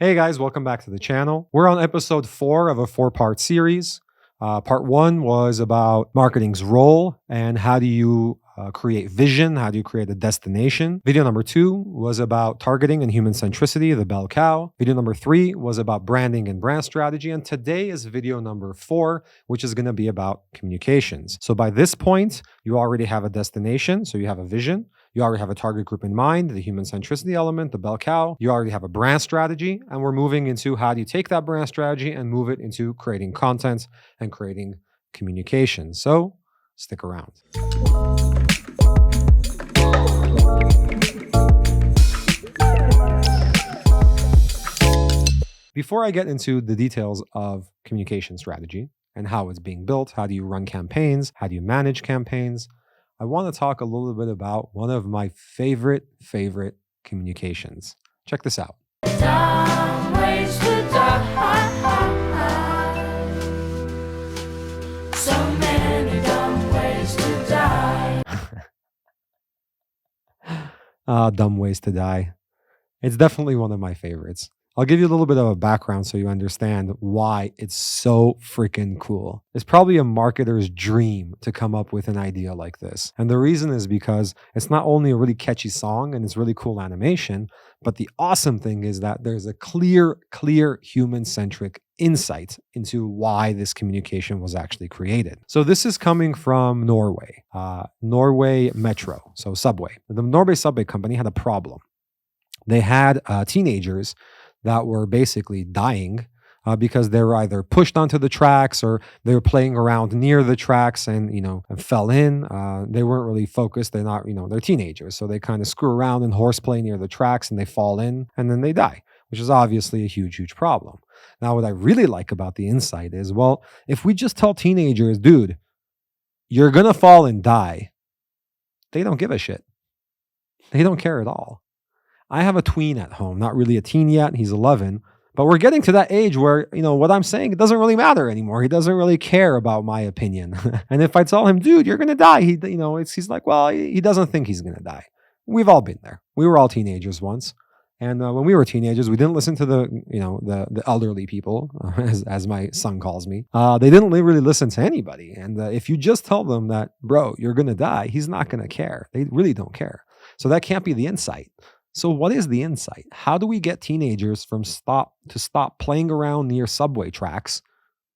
Hey guys, welcome back to the channel. We're on episode 4 of a 4-part series. Part 1 was about marketing's role and how do you create vision, how do you create a destination. Video number 2 was about targeting and human centricity, the bell cow. Video number 3 was about branding and brand strategy. And today is video number 4, which is going to be about communications. So by this point, you already have a destination, so you have a vision. You already have a target group in mind, the human centricity element, the bell cow. You already have a brand strategy, and we're moving into how do you take that brand strategy and move it into creating content and creating communication. So stick around. Before I get into the details of communication strategy and how it's being built, how do you run campaigns, how do you manage campaigns, I want to talk a little bit about one of my favorite communications. Check this out. Dumb ways to die. So many dumb ways to die. Dumb ways to die. It's definitely one of my favorites. I'll give you a little bit of a background so you understand why it's so freaking cool. It's probably a marketer's dream to come up with an idea like this. And the reason is because it's not only a really catchy song and it's really cool animation, but the awesome thing is that there's a clear human-centric insight into why this communication was actually created. So this is coming from Norway, Norway Metro, so subway. The Norway subway company had a problem. They had teenagers that were basically dying because they were either pushed onto the tracks or they were playing around near the tracks and fell in. They weren't really focused. They're not, they're teenagers. So they kind of screw around and horseplay near the tracks and they fall in and then they die, which is obviously a huge problem. Now, what I really like about the insight is, well, if we just tell teenagers, dude, you're going to fall and die, they don't give a shit. They don't care at all. I have a tween at home, not really a teen yet. He's 11, but we're getting to that age where, what I'm saying, it doesn't really matter anymore. He doesn't really care about my opinion. And if I tell him, dude, you're going to die, he's like, well, he doesn't think he's going to die. We've all been there. We were all teenagers once. And when we were teenagers, we didn't listen to the elderly people, as my son calls me. They didn't really listen to anybody. And if you just tell them that, bro, you're going to die, he's not going to care. They really don't care. So that can't be the insight. So what is the insight? How do we get teenagers to stop playing around near subway tracks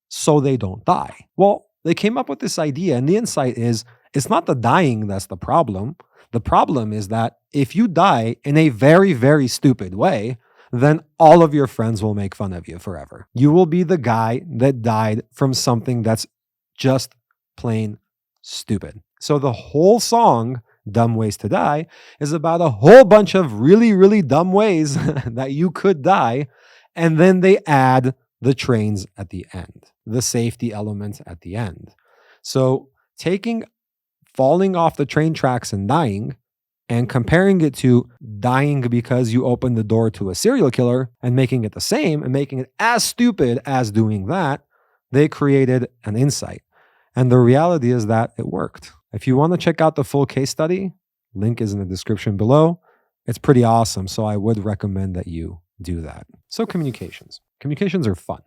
so they don't die? Well, they came up with this idea, and the insight is it's not the dying that's the problem. The problem is that if you die in a very stupid way, then all of your friends will make fun of you forever. You will be the guy that died from something that's just plain stupid. So the whole song, Dumb Ways to Die, is about a whole bunch of really dumb ways that you could die. And then they add the trains at the end, the safety element at the end. So taking falling off the train tracks and dying and comparing it to dying because you opened the door to a serial killer and making it the same and making it as stupid as doing that, they created an insight. And the reality is that it worked. If you want to check out the full case study, link is in the description below. It's pretty awesome, so I would recommend that you do that. So communications. Communications are fun.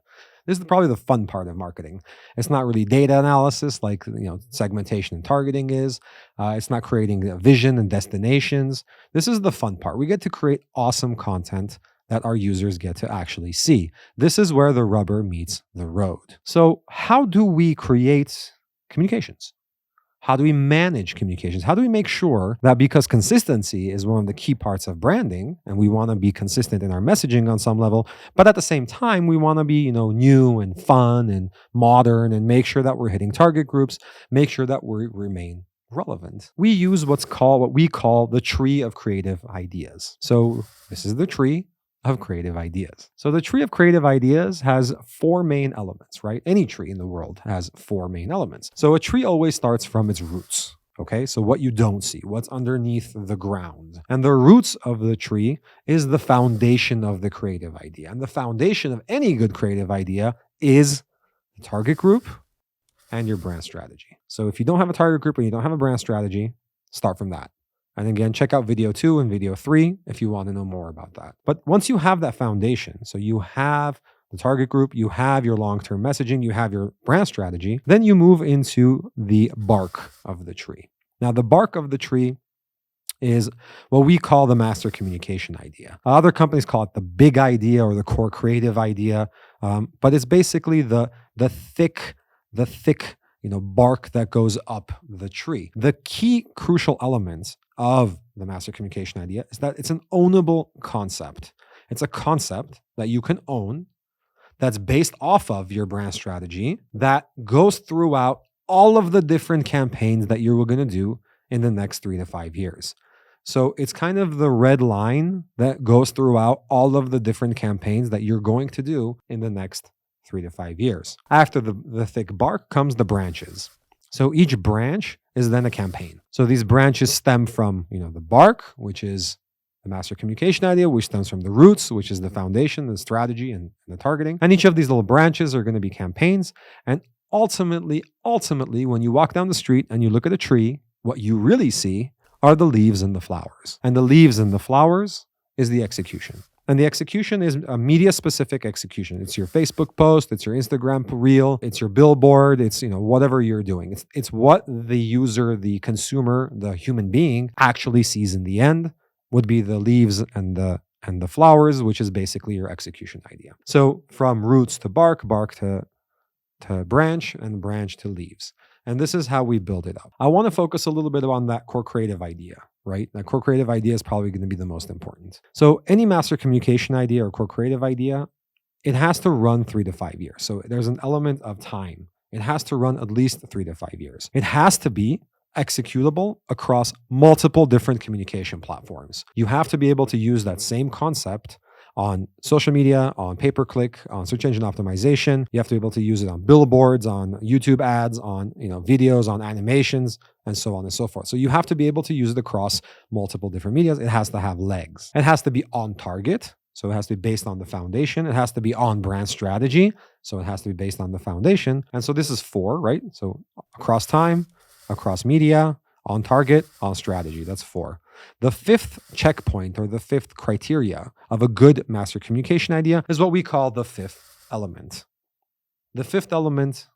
This is probably the fun part of marketing. It's not really data analysis like segmentation and targeting is. It's not creating a vision and destinations. This is the fun part. We get to create awesome content that our users get to actually see. This is where the rubber meets the road. So how do we create communications? How do we manage communications? How do we make sure that, because consistency is one of the key parts of branding, and we want to be consistent in our messaging on some level, but at the same time, we want to be, new and fun and modern and make sure that we're hitting target groups, make sure that we remain relevant. We use what we call the tree of creative ideas. So this is the tree of creative ideas. So the tree of creative ideas has 4 main elements, right? Any tree in the world has 4 main elements. So a tree always starts from its roots. Okay, so what you don't see, what's underneath the ground. And the roots of the tree is the foundation of the creative idea. And the foundation of any good creative idea is the target group and your brand strategy. So if you don't have a target group and you don't have a brand strategy, start from that. And again, check out video 2 and video 3 if you want to know more about that. But once you have that foundation, so you have the target group, you have your long-term messaging, you have your brand strategy, then you move into the bark of the tree. Now, the bark of the tree is what we call the master communication idea. Other companies call it the big idea or the core creative idea, but it's basically the thick bark that goes up the tree. The key crucial elements of the master communication idea is that it's an ownable concept. It's a concept that you can own, that's based off of your brand strategy, that goes throughout all of the different campaigns that you're going to do in the next 3 to 5 years. So it's kind of the red line that goes throughout all of the different campaigns that you're going to do in the next 3 to 5 years. After the thick bark comes the branches. So each branch is then a campaign. So these branches stem from, the bark, which is the master communication idea, which stems from the roots, which is the foundation, the strategy, and the targeting. And each of these little branches are going to be campaigns. And ultimately, when you walk down the street and you look at a tree, what you really see are the leaves and the flowers. And the leaves and the flowers is the execution. And the execution is a media-specific execution. It's your Facebook post, it's your Instagram reel, it's your billboard, it's whatever you're doing. It's what the user, the consumer, the human being actually sees in the end would be the leaves and the flowers, which is basically your execution idea. So from roots to bark to branch, and branch to leaves. And this is how we build it up. I want to focus a little bit on that core creative idea, right? That core creative idea is probably going to be the most important. So any master communication idea or core creative idea, it has to run 3 to 5 years. So there's an element of time. It has to run at least 3 to 5 years. It has to be executable across multiple different communication platforms. You have to be able to use that same concept on social media, on pay-per-click, on search engine optimization. You have to be able to use it on billboards, on YouTube ads, on videos, on animations, and so on and so forth. So you have to be able to use it across multiple different medias. It has to have legs. It has to be on target. So it has to be based on the foundation. It has to be on brand strategy. So it has to be based on the foundation. And so this is 4, right? So across time, across media, on target, on strategy. That's 4. The 5th checkpoint or the 5th criteria of a good master communication idea is what we call the 5th element. The 5th element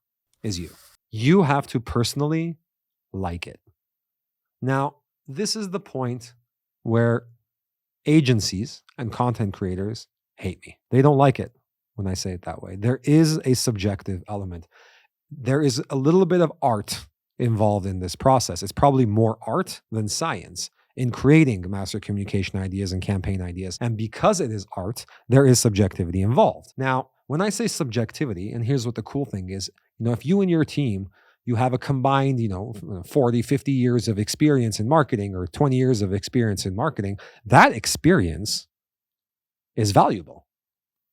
is you. You have to personally like it. Now, this is the point where agencies and content creators hate me. They don't like it when I say it that way. There is a subjective element. There is a little bit of art involved in this process. It's probably more art than science in creating master communication ideas and campaign ideas. And because it is art, there is subjectivity involved. Now, when I say subjectivity, and here's what the cool thing is, if you and your team, you have a combined, 40, 50 years of experience in marketing or 20 years of experience in marketing, that experience is valuable.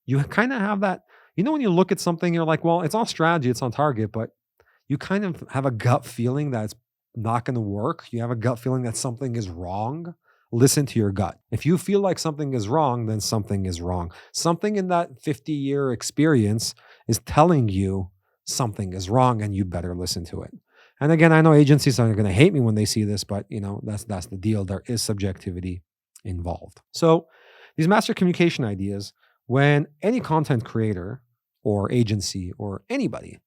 You kind of have that, when you look at something, you're like, well, it's on strategy, it's on target, but you kind of have a gut feeling that it's not going to work. You have a gut feeling that something is wrong. Listen to your gut. If you feel like something is wrong, then something is wrong. Something in that 50-year experience is telling you something is wrong and you better listen to it. And again, I know agencies are going to hate me when they see this, but that's the deal. There is subjectivity involved. So these master communication ideas, when any content creator or agency or anybody,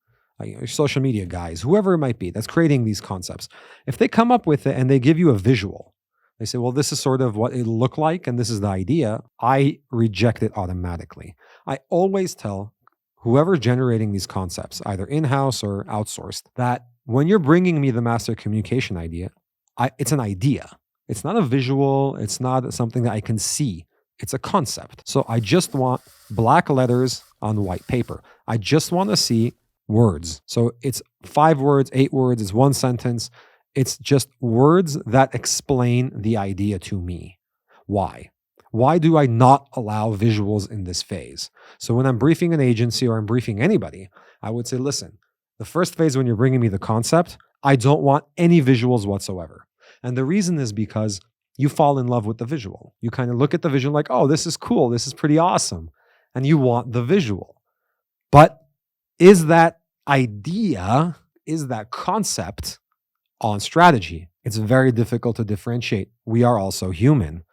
social media guys, whoever it might be that's creating these concepts, if they come up with it and they give you a visual, they say, well, this is sort of what it looked like and this is the idea, I reject it automatically. I always tell whoever's generating these concepts, either in-house or outsourced, that when you're bringing me the master communication idea, it's an idea. It's not a visual. It's not something that I can see. It's a concept. So I just want black letters on white paper. I just want to see words. So it's 5 words, 8 words, it's 1 sentence. It's just words that explain the idea to me. Why? Why do I not allow visuals in this phase? So when I'm briefing an agency or I'm briefing anybody, I would say, listen, the first phase when you're bringing me the concept, I don't want any visuals whatsoever. And the reason is because you fall in love with the visual. You kind of look at the visual like, oh, this is cool. This is pretty awesome. And you want the visual. But is that idea, is that concept on strategy? It's very difficult to differentiate. We are also human.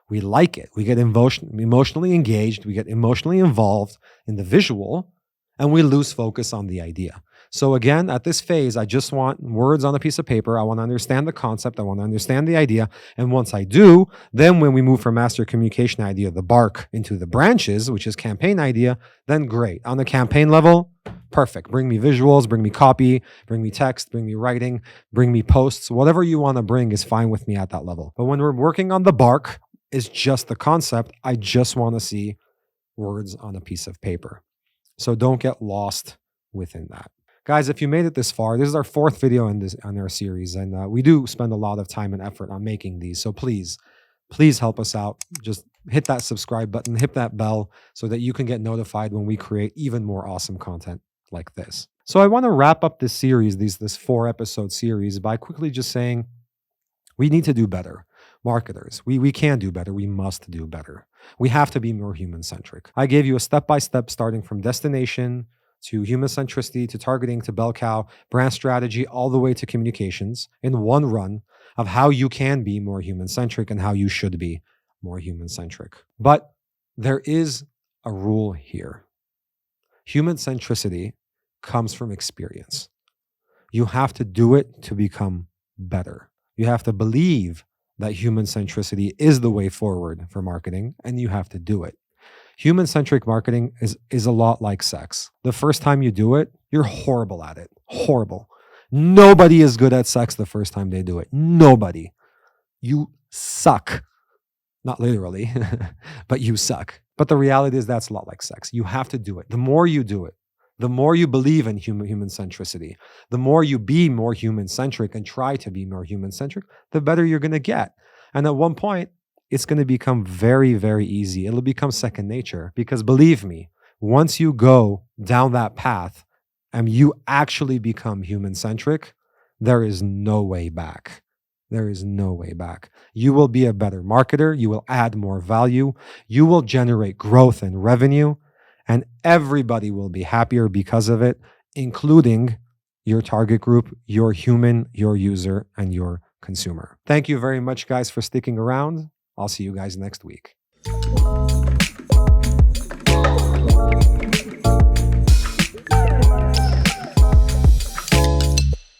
We like it. We get emotionally engaged. We get emotionally involved in the visual, and we lose focus on the idea. So again, at this phase, I just want words on a piece of paper. I want to understand the concept. I want to understand the idea. And once I do, then when we move from master communication idea, the bark, into the branches, which is campaign idea, then great. On the campaign level, perfect. Bring me visuals, bring me copy, bring me text, bring me writing, bring me posts. Whatever you want to bring is fine with me at that level. But when we're working on the bark, is just the concept. I just want to see words on a piece of paper. So don't get lost within that. Guys, if you made it this far, this is our 4th video on our series, and we do spend a lot of time and effort on making these. So please help us out. Just hit that subscribe button, hit that bell so that you can get notified when we create even more awesome content like this. So I want to wrap up this series, this 4-episode series, by quickly just saying we need to do better. Marketers, we can do better. We must do better. We have to be more human-centric. I gave you a step-by-step starting from destination to human centricity, to targeting, to bell cow, brand strategy, all the way to communications in one run of how you can be more human-centric and how you should be more human-centric. But there is a rule here. Human centricity comes from experience. You have to do it to become better. You have to believe that human centricity is the way forward for marketing, and you have to do it. Human-centric marketing is a lot like sex. The first time you do it, you're horrible at it. Horrible. Nobody is good at sex the first time they do it. Nobody. You suck. Not literally, but you suck. But the reality is that's a lot like sex. You have to do it. The more you do it, the more you believe in human centricity, the more you be more human-centric and try to be more human-centric, the better you're going to get. And at one point, it's going to become very, very easy. It'll become second nature because believe me, once you go down that path and you actually become human-centric, there is no way back. There is no way back. You will be a better marketer. You will add more value. You will generate growth and revenue, and everybody will be happier because of it, including your target group, your human, your user, and your consumer. Thank you very much, guys, for sticking around. I'll see you guys next week.